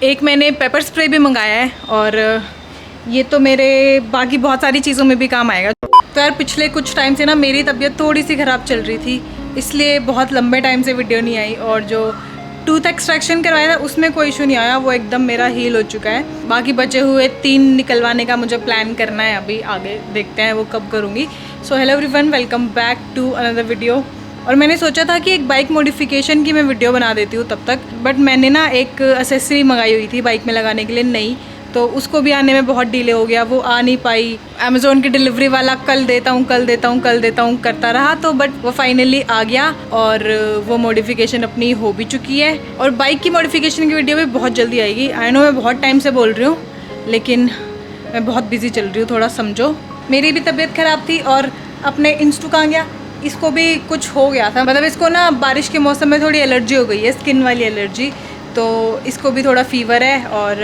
एक मैंने paper spray भी मंगाया है और ये तो मेरे बाकी बहुत सारी चीज़ों में भी काम आएगा। तो यार पिछले कुछ टाइम से ना मेरी तबीयत थोड़ी सी ख़राब चल रही थी, इसलिए बहुत लंबे टाइम से वीडियो नहीं आई। और जो टूथ एक्सट्रैक्शन करवाया था उसमें कोई इशू नहीं आया, वो एकदम मेरा हील हो चुका है। बाकी बचे हुए 3 निकलवाने का मुझे प्लान करना है, अभी आगे देखते हैं वो कब करूँगी। So hello everyone, welcome back to another video. और मैंने सोचा था कि एक बाइक मॉडिफिकेशन की मैं वीडियो बना देती हूँ तब तक, बट मैंने ना एक एक्सेसरी मंगाई हुई थी बाइक में लगाने के लिए नई, तो उसको भी आने में बहुत डिले हो गया, वो आ नहीं पाई। अमेज़ोन की डिलीवरी वाला कल देता हूँ करता रहा, तो बट वो फाइनली आ गया और वो मॉडिफिकेशन अपनी हो भी चुकी है। और बाइक की मॉडिफिकेशन की वीडियो भी बहुत जल्दी आएगी। आई नो मैं बहुत टाइम से बोल रही हूँ, लेकिन मैं बहुत बिजी चल रही हूँ, थोड़ा समझो। मेरी भी तबीयत ख़राब थी और अपने इंस्टू कहाँ गया, इसको भी कुछ हो गया था, मतलब इसको ना बारिश के मौसम में थोड़ी एलर्जी हो गई है, स्किन वाली एलर्जी, तो इसको भी थोड़ा फीवर है। और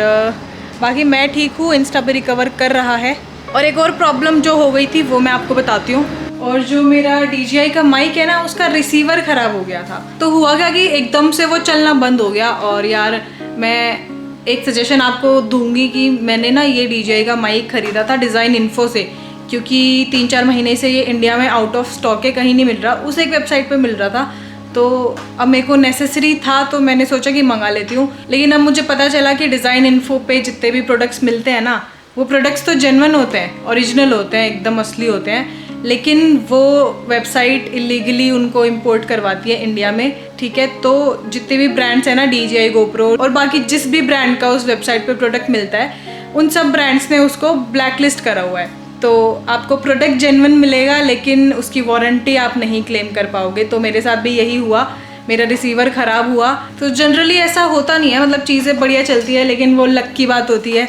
बाकी मैं ठीक हूँ, इंस्टा पे रिकवर कर रहा है। और एक और प्रॉब्लम जो हो गई थी वो मैं आपको बताती हूँ। और जो मेरा DJI का माइक है ना, उसका रिसीवर ख़राब हो गया था। तो हुआ क्या कि एकदम से वो चलना बंद हो गया। और यार मैं एक सजेशन आपको दूंगी कि मैंने ना ये DJI का माइक ख़रीदा था डिज़ाइन इन्फो से, क्योंकि 3-4 महीने से ये इंडिया में आउट ऑफ स्टॉक है, कहीं नहीं मिल रहा। उस एक वेबसाइट पे मिल रहा था, तो अब मेरे को नेसेसरी था तो मैंने सोचा कि मंगा लेती हूँ। लेकिन अब मुझे पता चला कि डिज़ाइन इन्फो पे जितने भी प्रोडक्ट्स मिलते हैं ना, वो प्रोडक्ट्स तो जेन्युइन होते हैं, ओरिजिनल होते हैं, एकदम असली होते हैं, लेकिन वो वेबसाइट इलीगली उनको इम्पोर्ट करवाती है इंडिया में, ठीक है। तो जितने भी ब्रांड्स हैं ना, DJI, GoPro और बाकी जिस भी ब्रांड का उस वेबसाइट पर प्रोडक्ट मिलता है, उन सब ब्रांड्स ने उसको ब्लैक लिस्ट करा हुआ है। तो आपको प्रोडक्ट जेन्युइन मिलेगा, लेकिन उसकी वारंटी आप नहीं क्लेम कर पाओगे। तो मेरे साथ भी यही हुआ, मेरा रिसीवर ख़राब हुआ। तो जनरली ऐसा होता नहीं है, मतलब चीज़ें बढ़िया चलती है, लेकिन वो लक की बात होती है,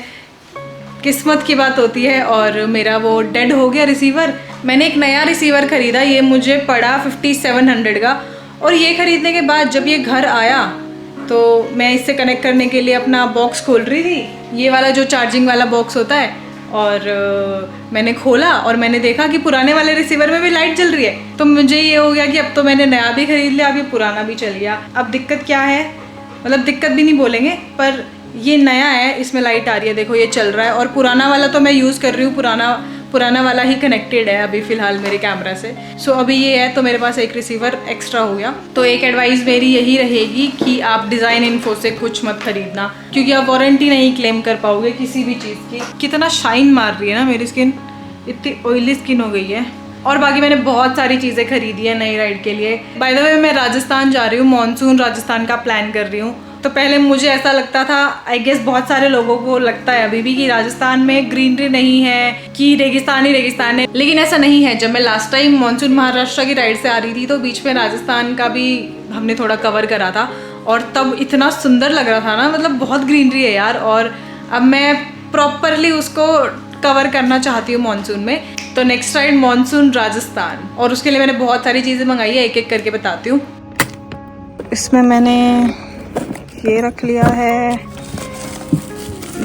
किस्मत की बात होती है। और मेरा वो डेड हो गया रिसीवर। मैंने एक नया रिसीवर ख़रीदा, ये मुझे पड़ा 5700 का। और ये ख़रीदने के बाद जब ये घर आया तो मैं इससे कनेक्ट करने के लिए अपना बॉक्स खोल रही थी, ये वाला जो चार्जिंग वाला बॉक्स होता है, और मैंने खोला और मैंने देखा कि पुराने वाले रिसीवर में भी लाइट जल रही है। तो मुझे ये हो गया कि अब तो मैंने नया भी खरीद लिया, अब ये पुराना भी चल गया। अब दिक्कत क्या है, मतलब दिक्कत भी नहीं बोलेंगे, पर ये नया है, इसमें लाइट आ रही है, देखो ये चल रहा है। और पुराना वाला तो मैं यूज़ कर रही हूँ, पुराना वाला ही कनेक्टेड है अभी फ़िलहाल मेरे कैमरा से। सो अभी ये है, तो मेरे पास एक रिसीवर एक्स्ट्रा हो गया। तो एक एडवाइस मेरी यही रहेगी कि आप डिज़ाइन इन्फो से कुछ मत खरीदना, क्योंकि आप वारंटी नहीं क्लेम कर पाओगे किसी भी चीज़ की। कितना शाइन मार रही है ना मेरी स्किन, इतनी ऑयली स्किन हो गई है। और बाकी मैंने बहुत सारी चीज़ें खरीदी है नई राइड के लिए। बाय द वे मैं राजस्थान जा रही हूँ, मानसून राजस्थान का प्लान कर रही हूँ। तो पहले मुझे ऐसा लगता था, आई गेस बहुत सारे लोगों को लगता है अभी भी, कि राजस्थान में ग्रीनरी नहीं है, कि रेगिस्तान ही रेगिस्तान है, लेकिन ऐसा नहीं है। जब मैं लास्ट टाइम मानसून महाराष्ट्र की राइड से आ रही थी, तो बीच में राजस्थान का भी हमने थोड़ा कवर करा था, और तब इतना सुंदर लग रहा था ना, मतलब बहुत ग्रीनरी है यार। और अब मैं प्रॉपरली उसको कवर करना चाहती हूँ मानसून में। तो नेक्स्ट राइड मानसून राजस्थान, और उसके लिए मैंने बहुत सारी चीज़ें मंगाई है, एक एक करके बताती हूँ। इसमें मैंने ये रख लिया है,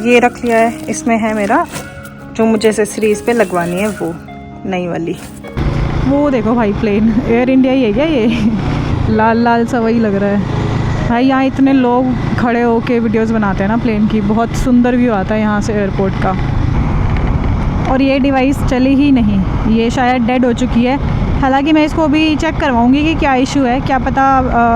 ये रख लिया है, इसमें है मेरा जो मुझे एक्सेसरीज पे लगवानी है, वो नई वाली। वो देखो भाई, प्लेन एयर इंडिया ही है क्या ये? लाल लाल सा वही लग रहा है भाई। यहाँ इतने लोग खड़े होके वीडियोस बनाते हैं ना प्लेन की, बहुत सुंदर व्यू आता है यहाँ से एयरपोर्ट का। और ये डिवाइस चली ही नहीं, ये शायद डेड हो चुकी है। हालांकि मैं इसको अभी चेक करवाऊँगी कि क्या इशू है, क्या पता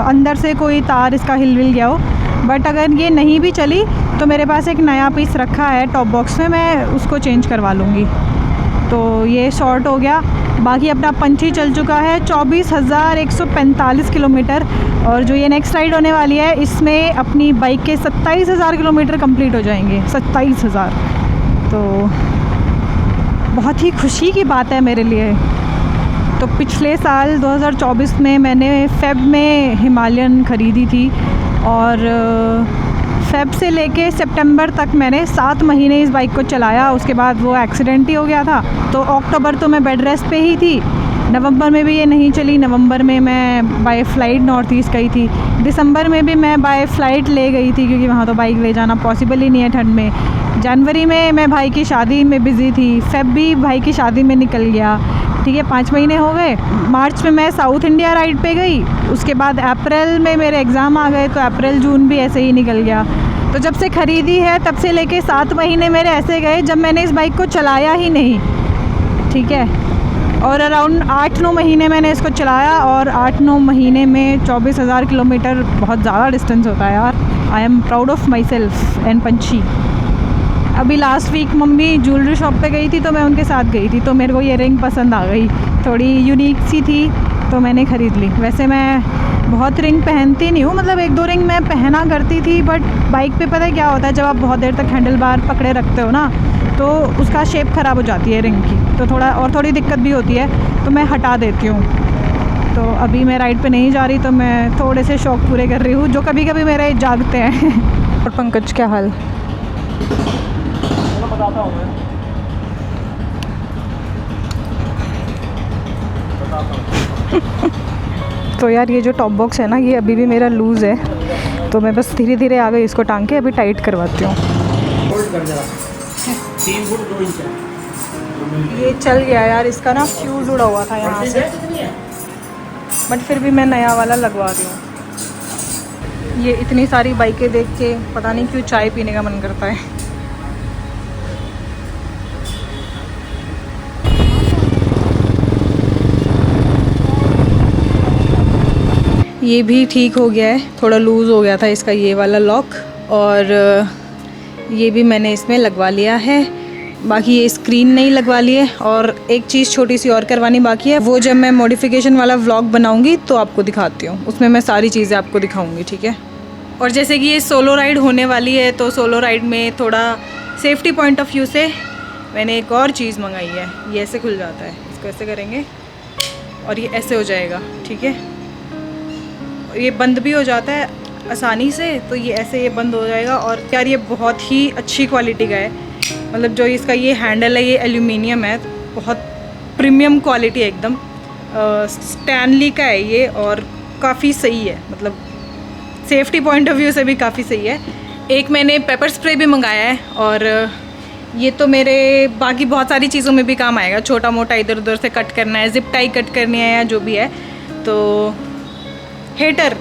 अंदर से कोई तार इसका हिल गया हो। बट अगर ये नहीं भी चली तो मेरे पास एक नया पीस रखा है टॉप बॉक्स में, मैं उसको चेंज करवा लूँगी। तो ये शॉर्ट हो गया। बाकी अपना पंछी चल चुका है 24,145 किलोमीटर। और जो ये नेक्स्ट राइड होने वाली है, इसमें अपनी बाइक के 27,000 किलोमीटर कंप्लीट हो जाएंगे, 27,000। तो बहुत ही खुशी की बात है मेरे लिए। तो पिछले साल 2024 में मैंने फेब में हिमालयन ख़रीदी थी, और फेब से लेके सितंबर तक मैंने 7 महीने इस बाइक को चलाया। उसके बाद वो एक्सीडेंट ही हो गया था, तो अक्टूबर तो मैं बेड रेस्ट पे ही थी। नवंबर में भी ये नहीं चली, नवंबर में मैं बाय फ़्लाइट नॉर्थ ईस्ट गई थी। दिसंबर में भी मैं बाय फ़्लाइट ले गई थी, क्योंकि वहाँ तो बाइक ले जाना पॉसिबल ही नहीं है ठंड में। जनवरी में मैं भाई की शादी में बिज़ी थी, फेब भी भाई की शादी में निकल गया। ठीक है, 5 महीने हो गए। मार्च में मैं साउथ इंडिया राइड पे गई, उसके बाद अप्रैल में मेरे एग्ज़ाम आ गए, तो अप्रैल जून भी ऐसे ही निकल गया। तो जब से ख़रीदी है तब से लेके 7 महीने मेरे ऐसे गए जब मैंने इस बाइक को चलाया ही नहीं, ठीक है। और अराउंड 8-9 महीने मैंने इसको चलाया, और 8-9 महीने में 24,000 किलोमीटर बहुत ज़्यादा डिस्टेंस होता है यार। I am proud of myself and punchy. अभी last week mummy jewellery shop पे गई थी, तो मैं उनके साथ गई थी, तो मेरे को ये रिंग पसंद आ गई, थोड़ी यूनिक सी थी, तो मैंने ख़रीद ली। वैसे मैं बहुत रिंग पहनती नहीं हूँ, मतलब 1-2 रिंग मैं पहना करती थी, बट बाइक पे पता है क्या होता है, जब आप बहुत देर तक हैंडल बार पकड़े रखते हो ना, तो उसका शेप ख़राब हो जाती है रिंग की, तो थोड़ी दिक्कत भी होती है, तो मैं हटा देती हूँ। तो अभी मैं राइड पे नहीं जा रही, तो मैं थोड़े से शौक़ पूरे कर रही हूँ जो कभी कभी मेरे जागते हैं। और पंकज क्या हाल? बताता हूँ मैं, तो यार ये जो टॉप बॉक्स है ना, ये अभी भी मेरा लूज़ है, तो मैं बस धीरे धीरे आ गई इसको टांग के, अभी टाइट करवाती हूँ। 3 फुट 2 इंच है। ये चल गया यार, इसका ना फ्यूज़ उड़ा हुआ था यहाँ से, बट फिर भी मैं नया वाला लगवा रही हूँ। ये इतनी सारी बाइकें देख के पता नहीं क्यों चाय पीने का मन करता है। ये भी ठीक हो गया है, थोड़ा लूज़ हो गया था इसका ये वाला लॉक, और ये भी मैंने इसमें लगवा लिया है। बाकी ये स्क्रीन नहीं लगवा ली है, और एक चीज़ छोटी सी और करवानी बाकी है, वो जब मैं मॉडिफिकेशन वाला व्लॉग बनाऊंगी तो आपको दिखाती हूँ, उसमें मैं सारी चीज़ें आपको दिखाऊंगी, ठीक है। और जैसे कि ये सोलो राइड होने वाली है, तो सोलो राइड में थोड़ा सेफ्टी पॉइंट ऑफ व्यू से मैंने एक और चीज़ मंगाई है। ये ऐसे खुल जाता है, इसको ऐसे करेंगे और ये ऐसे हो जाएगा, ठीक है। ये बंद भी हो जाता है आसानी से, तो ये ऐसे ये बंद हो जाएगा। और यार ये बहुत ही अच्छी क्वालिटी का है, मतलब जो इसका ये हैंडल है ये एल्यूमिनियम है, बहुत प्रीमियम क्वालिटी है एकदम। स्टैनली का है ये, और काफ़ी सही है, मतलब सेफ्टी पॉइंट ऑफ व्यू से भी काफ़ी सही है। एक मैंने पेपर स्प्रे भी मंगाया है, और ये तो मेरे बाकी बहुत सारी चीज़ों में भी काम आएगा, छोटा मोटा इधर उधर से कट करना है, जिप टाई कट करनी है या जो भी है। तो hater,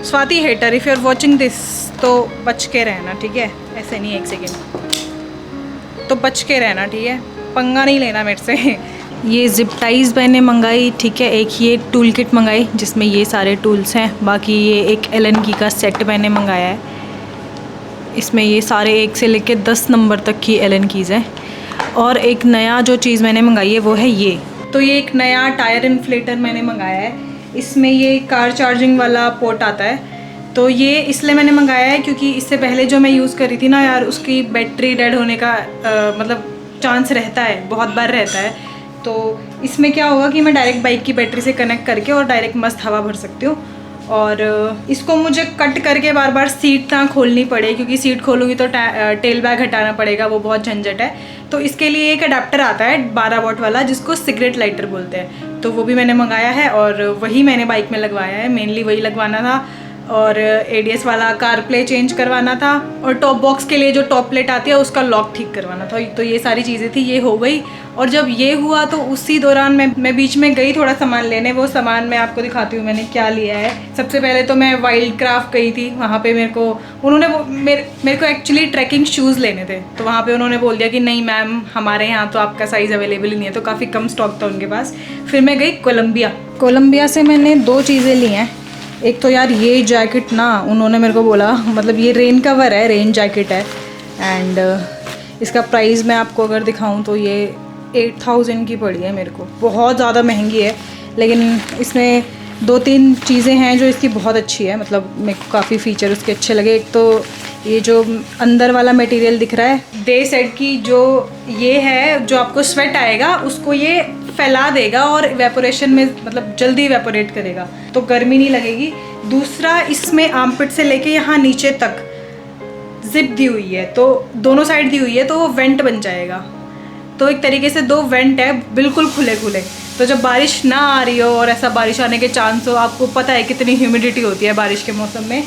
Swati hater, if you are watching this, तो बच के रहना, ठीक है। ऐसे नहीं, एक सेकेंड, तो बच के रहना, ठीक है, पंगा नहीं लेना मेरे से। ये जिप टाइज़ मैंने मंगाई, ठीक है। एक ये टूल किट मंगाई जिसमें ये सारे टूल्स हैं। बाकी ये एक एलन की का सेट मैंने मंगाया है, इसमें ये सारे 1 से लेकर 10 नंबर तक की एलन कीज़ हैं। और एक नया जो चीज़ मैंने मंगाई है वो है ये, तो ये एक नया टायर इन्फ्लेटर मैंने मंगाया है। इसमें ये कार चार्जिंग वाला पोर्ट आता है, तो ये इसलिए मैंने मंगाया है क्योंकि इससे पहले जो मैं यूज़ करी थी ना यार, उसकी बैटरी डेड होने का मतलब चांस रहता है, बहुत बार रहता है। तो इसमें क्या होगा कि मैं डायरेक्ट बाइक की बैटरी से कनेक्ट करके और डायरेक्ट मस्त हवा भर सकती हूँ। और इसको मुझे कट करके बार बार सीट ना खोलनी पड़े, क्योंकि सीट खोलूँगी तो टेल बैग हटाना पड़ेगा, वो बहुत झंझट है। तो इसके लिए एक अडेप्टर आता है 12 वॉट वाला, जिसको सिगरेट लाइटर बोलते हैं, तो वो भी मैंने मंगाया है, और वही मैंने बाइक में लगवाया है। मेनली वही लगवाना था, और ADS वाला कार प्ले चेंज करवाना था, और टॉप बॉक्स के लिए जो टॉप प्लेट आती है उसका लॉक ठीक करवाना था। तो ये सारी चीज़ें थी, ये हो गई। और जब ये हुआ तो उसी दौरान मैं बीच में गई थोड़ा सामान लेने, वो सामान मैं आपको दिखाती हूँ मैंने क्या लिया है। सबसे पहले तो मैं वाइल्ड क्राफ्ट गई थी, वहाँ पे मेरे को उन्होंने मेरे को एक्चुअली ट्रैकिंग शूज़ लेने थे, तो वहाँ पे उन्होंने बोल दिया कि नहीं मैम, हमारे यहाँ तो आपका साइज़ अवेलेबल ही नहीं है, तो काफ़ी कम स्टॉक था उनके पास। फिर मैं गई कोलंबिया से मैंने 2 चीज़ें ली हैं। एक तो यार ये जैकेट ना, उन्होंने मेरे को बोला, मतलब ये रेन कवर है, रेन जैकेट है, एंड इसका प्राइस मैं आपको अगर दिखाऊं तो ये 8000 की पड़ी है मेरे को, बहुत ज़्यादा महंगी है। लेकिन इसमें 2-3 चीज़ें हैं जो इसकी बहुत अच्छी है, मतलब मेरे को काफ़ी फ़ीचर उसके अच्छे लगे। एक तो ये जो अंदर वाला मटेरियल दिख रहा है, दे सेड की जो ये है, जो आपको स्वेट आएगा उसको ये फैला देगा और इवेपोरेशन में मतलब जल्दी इवेपोरेट करेगा, तो गर्मी नहीं लगेगी। दूसरा, इसमें आर्मपिट से लेके यहाँ नीचे तक जिप दी हुई है, तो दोनों साइड दी हुई है, तो वो वेंट बन जाएगा। तो एक तरीके से 2 वेंट है, बिल्कुल खुले खुले। तो जब बारिश ना आ रही हो और ऐसा बारिश आने के चांस हो, आपको पता है कितनी ह्यूमिडिटी होती है बारिश के मौसम में,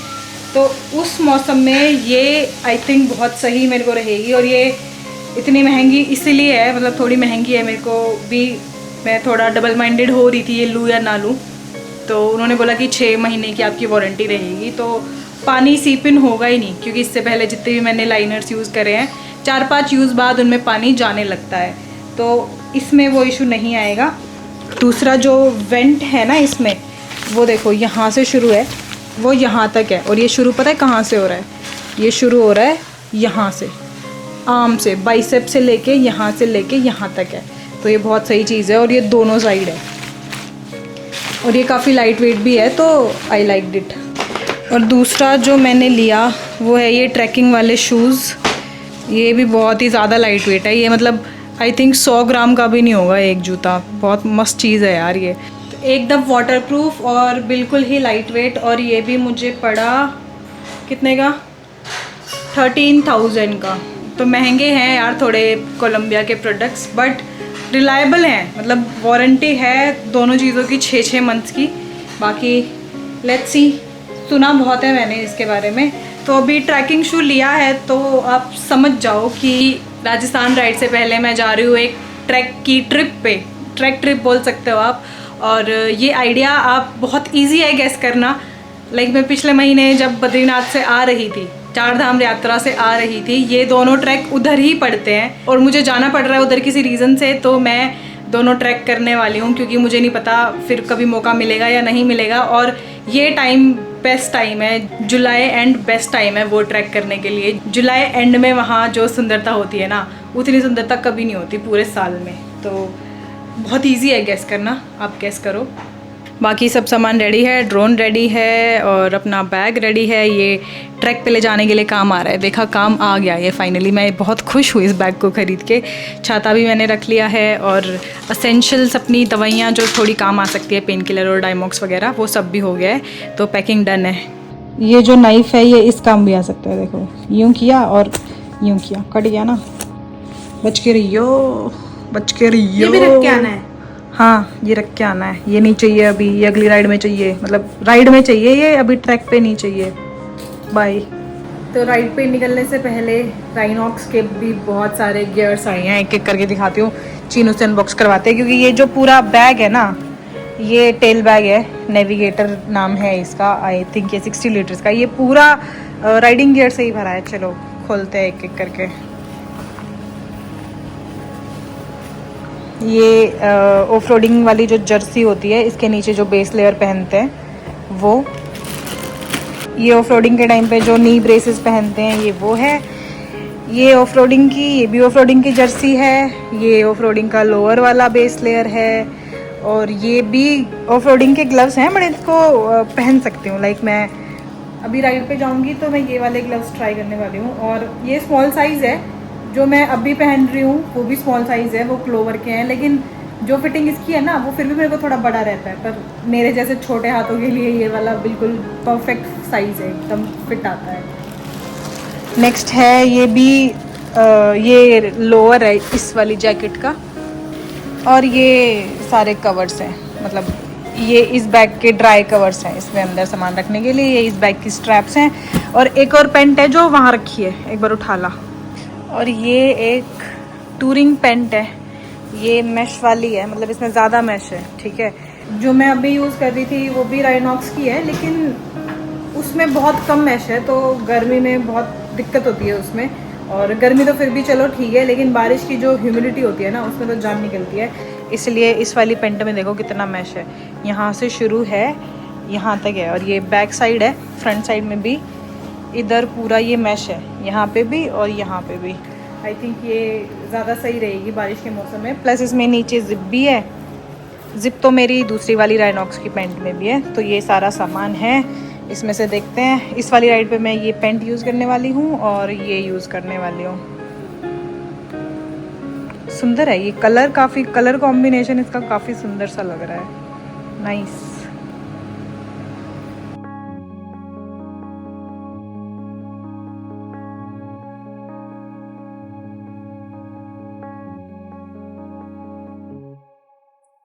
तो उस मौसम में ये आई थिंक बहुत सही मेरे को रहेगी। और ये इतनी महंगी इसीलिए है, मतलब थोड़ी महंगी है, मेरे को भी मैं थोड़ा डबल माइंडेड हो रही थी ये लूँ या ना लूँ, तो उन्होंने बोला कि 6 महीने की आपकी वारंटी रहेगी। तो पानी सीप इन होगा ही नहीं, क्योंकि इससे पहले जितने भी मैंने लाइनर्स यूज़ करे हैं 4-5 यूज़ बाद उनमें पानी जाने लगता है, तो इसमें वो इशू नहीं आएगा। दूसरा जो वेंट है ना इसमें, वो देखो यहाँ से शुरू है, वो यहाँ तक है। और ये शुरू पता है कहाँ से हो रहा है? ये शुरू हो रहा है यहाँ से, आर्म से, बाइसेप से लेके यहाँ तक है। तो ये बहुत सही चीज़ है और ये दोनों साइड है और ये काफ़ी लाइट वेट भी है, तो आई लाइक इट। और दूसरा जो मैंने लिया वो है ये ट्रैकिंग वाले शूज़। ये भी बहुत ही ज़्यादा लाइट वेट है, ये मतलब आई थिंक 100 ग्राम का भी नहीं होगा एक जूता। बहुत मस्त चीज़ है यार ये, तो एकदम वाटरप्रूफ और बिल्कुल ही लाइट वेट। और ये भी मुझे पड़ा कितने का? 13,000 का। तो महंगे हैं यार थोड़े कोलंबिया के प्रोडक्ट्स, बट रिलायबल हैं, मतलब वारंटी है दोनों चीज़ों की 6-6 मंथ्स की। बाकी लेट्स सी, सुना बहुत है मैंने इसके बारे में। तो अभी ट्रैकिंग शू लिया है तो आप समझ जाओ कि राजस्थान राइड से पहले मैं जा रही हूँ एक ट्रैक की ट्रिप पे, ट्रैक ट्रिप बोल सकते हो आप। और ये आइडिया आप बहुत इजी है गैस करना। लाइक मैं पिछले महीने जब बद्रीनाथ से आ रही थी, 4 धाम यात्रा से आ रही थी, ये दोनों ट्रैक उधर ही पड़ते हैं और मुझे जाना पड़ रहा है उधर किसी रीज़न से, तो मैं दोनों ट्रैक करने वाली हूँ, क्योंकि मुझे नहीं पता फिर कभी मौका मिलेगा या नहीं मिलेगा। और ये टाइम बेस्ट टाइम है, जुलाई एंड बेस्ट टाइम है वो ट्रैक करने के लिए। जुलाई एंड में वहाँ जो सुंदरता होती है ना, उतनी सुंदरता कभी नहीं होती पूरे साल में। तो बहुत इजी है गैस करना, आप गैस करो। बाकी सब सामान रेडी है, ड्रोन रेडी है और अपना बैग रेडी है। ये ट्रैक पे ले जाने के लिए काम आ रहा है। देखा, काम आ गया ये फाइनली। मैं बहुत खुश हूँ इस बैग को ख़रीद के। छाता भी मैंने रख लिया है और असेंशियल्स अपनी दवाइयाँ जो थोड़ी काम आ सकती है, पेन किलर और डायमॉक्स वगैरह, वो सब भी हो गया है। तो पैकिंग डन है। ये जो नाइफ़ है ये इस काम भी आ सकता है। देखो, यूँ किया और यूँ किया, कट गया ना। बच के रहियो, बच के रहियो। ये भी रख के आना है? हाँ, ये रख के आना है। ये नहीं चाहिए अभी, ये अगली राइड में चाहिए, मतलब राइड में चाहिए ये, अभी ट्रैक पे नहीं चाहिए। बाय। तो राइड पे निकलने से पहले राइनॉक्स के भी बहुत सारे गियर्स आए हैं, एक एक करके दिखाती हूँ। चीनू से अनबॉक्स करवाते हैं, क्योंकि ये जो पूरा बैग है ना, ये टेल बैग है, नेविगेटर नाम है इसका। आई थिंक ये 60 लीटर्स का। ये पूरा राइडिंग गियर से ही भरा है। चलो खोलते हैं एक एक करके। ये ऑफ रोडिंग वाली जो जर्सी होती है, इसके नीचे जो बेस लेयर पहनते हैं वो, ये ऑफ रोडिंग के टाइम पे जो नी ब्रेसेस पहनते हैं ये वो है। ये ऑफ रोडिंग की, ये भी ऑफ रोडिंग की जर्सी है। ये ऑफ रोडिंग का लोअर वाला बेस लेयर है और ये भी ऑफ रोडिंग के ग्लव्स हैं, मैं इसको पहन सकती हूँ। लाइक मैं अभी राइड पे जाऊँगी तो मैं ये वाले ग्लव्स ट्राई करने वाली हूँ। और ये स्मॉल साइज़ है, जो मैं अभी पहन रही हूँ वो भी स्मॉल साइज़ है, वो क्लोवर के हैं, लेकिन जो फिटिंग इसकी है ना वो फिर भी मेरे को थोड़ा बड़ा रहता है। पर मेरे जैसे छोटे हाथों के लिए ये वाला बिल्कुल परफेक्ट साइज़ है, एकदम फिट आता है। नेक्स्ट है ये भी ये लोअर है इस वाली जैकेट का, और ये सारे कवर्स हैं, मतलब ये इस बैग के ड्राई कवर्स हैं, इसमें अंदर सामान रखने के लिए। ये इस बैग की स्ट्रैप्स हैं और एक और पेंट है जो वहाँ रखी है, एक बार उठा ला। और ये एक टूरिंग पेंट है, ये मैश वाली है, मतलब इसमें ज़्यादा मैश है, ठीक है। जो मैं अभी यूज़ कर रही थी वो भी राइनॉक्स की है, लेकिन उसमें बहुत कम मैश है, तो गर्मी में बहुत दिक्कत होती है उसमें। और गर्मी तो फिर भी चलो ठीक है, लेकिन बारिश की जो ह्यूमिडिटी होती है ना, उसमें तो जान निकलती है। इसलिए इस वाली पेंट में देखो कितना मैश है, यहाँ से शुरू है यहाँ तक है। और ये बैक साइड है, फ्रंट साइड में भी इधर पूरा ये मैश है, यहाँ पे भी और यहाँ पे भी। आई थिंक ये ज़्यादा सही रहेगी बारिश के मौसम में। प्लस इसमें नीचे जिप भी है, जिप तो मेरी दूसरी वाली राइनॉक्स की पेंट में भी है। तो ये सारा सामान है, इसमें से देखते हैं। इस वाली राइड पे मैं ये पेंट यूज़ करने वाली हूँ और ये यूज़ करने वाली हूँ। सुंदर है ये कलर, काफ़ी कलर कॉम्बिनेशन इसका काफ़ी सुंदर सा लग रहा है, नाइस।